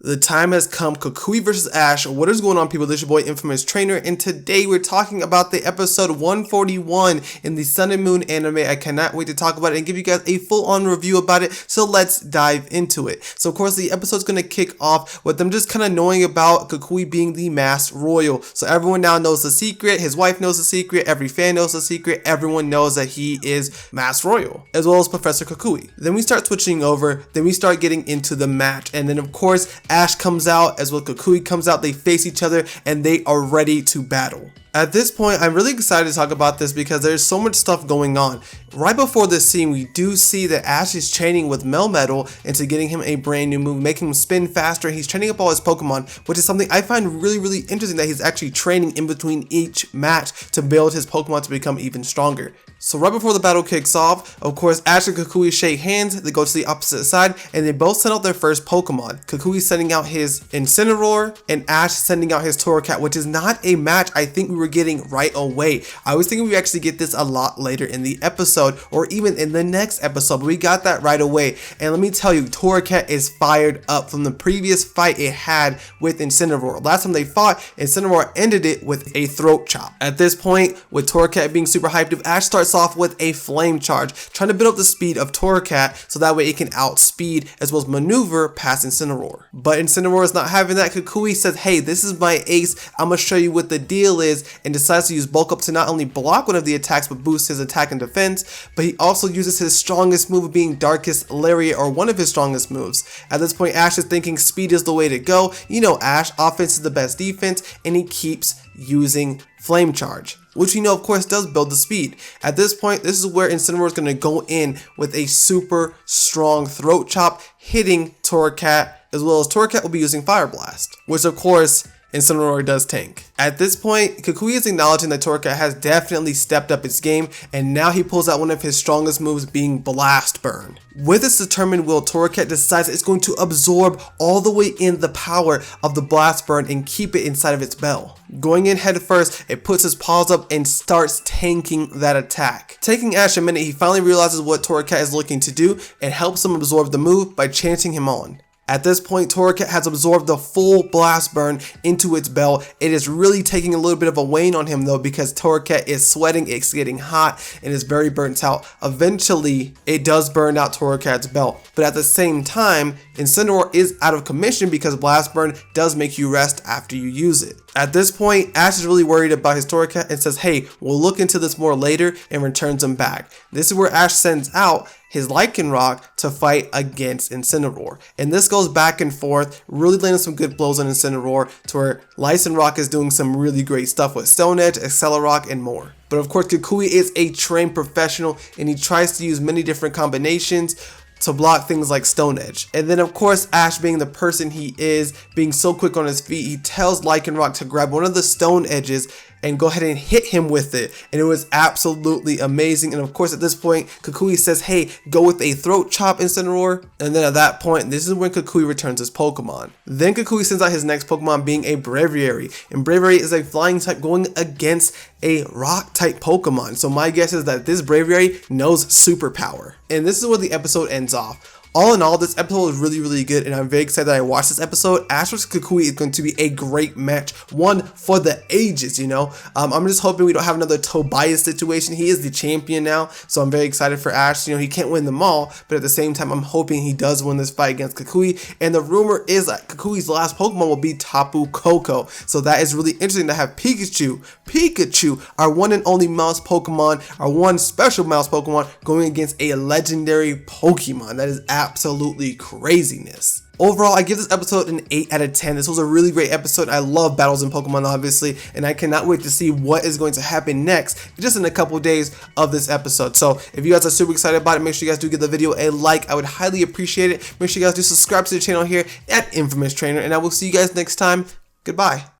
The time has come. Kukui versus Ash. What is going on, people? This is your boy Infamous Trainer, and today we're talking about the episode 141 in the Sun and Moon anime. I cannot wait to talk about it and give you guys a full-on review about it, so let's dive into it. So of course the episode's going to kick off with them just kind of knowing about Kukui being the masked royal. So everyone now knows the secret, his wife knows the secret, every fan knows the secret, everyone knows that he is masked royal, as well as Professor Kukui. Then we start switching over, then we start getting into the match, and then of course Ash comes out as well. Kukui comes out, they face each other and they are ready to battle. At this point, I'm really excited to talk about this because there's so much stuff going on. Right before this scene, we do see that Ash is training with Melmetal into getting him a brand new move, making him spin faster. He's training up all his Pokemon, which is something I find really interesting, that he's actually training in between each match to build his Pokemon to become even stronger. So right before the battle kicks off, of course, Ash and Kukui shake hands, they go to the opposite side, and they both send out their first Pokemon. Kukui sending out his Incineroar, and Ash sending out his Torracat, which is not a match I think we were getting right away. I was thinking we actually get this a lot later in the episode, or even in the next episode, but we got that right away. And let me tell you, Torracat is fired up from the previous fight it had with Incineroar. Last time they fought, Incineroar ended it with a throat chop. At this point, with Torracat being super hyped up, Ash starts off with a flame charge, trying to build up the speed of Torracat so that way it can outspeed as well as maneuver past Incineroar. But Incineroar is not having that. Kukui says, hey, this is my ace, I'm gonna show you what the deal is, and decides to use bulk up to not only block one of the attacks but boost his attack and defense, but he also uses his strongest move being Darkest Lariat, or one of his strongest moves. At this point, Ash is thinking speed is the way to go. You know, Ash, offense is the best defense, and he keeps using Flame Charge, which we know of course does build the speed. At this point, this is where Incineroar is going to go in with a super strong throat chop, hitting Torracat, as well as Torracat will be using Fire Blast, which of course Incineroar does tank. At this point, Kukui is acknowledging that Torracat has definitely stepped up its game, and now he pulls out one of his strongest moves being Blast Burn. With its determined will, Torracat decides it's going to absorb all the way in the power of the Blast Burn and keep it inside of its bell. Going in head first, it puts his paws up and starts tanking that attack. Taking Ash a minute, he finally realizes what Torracat is looking to do and helps him absorb the move by chancing him on. At this point, Torracat has absorbed the full Blast Burn into its bell. It is really taking a little bit of a wane on him though, because Torracat is sweating, it's getting hot, and is very burnt out. Eventually, it does burn out Torracat's bell, but at the same time, Incineroar is out of commission because Blast Burn does make you rest after you use it. At this point, Ash is really worried about his Torracat and says, hey, we'll look into this more later, and returns him back. This is where Ash sends out his Lycanroc to fight against Incineroar. And this goes back and forth, really landing some good blows on Incineroar, to where Lycanroc is doing some really great stuff with Stone Edge, Accelerock, and more. But of course, Kukui is a trained professional, and he tries to use many different combinations to block things like Stone Edge. And then of course, Ash, being the person he is, being so quick on his feet, he tells Lycanroc to grab one of the Stone Edges and go ahead and hit him with it, and it was absolutely amazing. And of course, at this point, Kukui says, hey, go with a throat chop, Incineroar. And then at that point, this is when Kukui returns his Pokemon. Then Kukui sends out his next Pokemon being a Braviary, and Braviary is a flying type going against a rock type Pokemon. So my guess is that this Braviary knows superpower. And this is where the episode ends off. All in all, this episode is really good, and I'm very excited that I watched this episode. Ash vs Kukui is going to be a great match, one for the ages, you know. I'm just hoping we don't have another Tobias situation. He is the champion now, so I'm very excited for Ash. You know, he can't win them all, but at the same time, I'm hoping he does win this fight against Kukui. And the rumor is that Kukui's last Pokemon will be Tapu Koko, so that is really interesting to have Pikachu, our one and only mouse Pokemon, our one special mouse Pokemon, going against a legendary Pokemon. That is absolutely craziness. Overall, I give this episode an 8 out of 10. This was a really great episode. I love battles in Pokemon, obviously, and I cannot wait to see what is going to happen next, just in a couple days of this episode. So if you guys are super excited about it, make sure you guys do give the video a like. I would highly appreciate it. Make sure you guys do subscribe to the channel here at Infamous Trainer, and I will see you guys next time. Goodbye.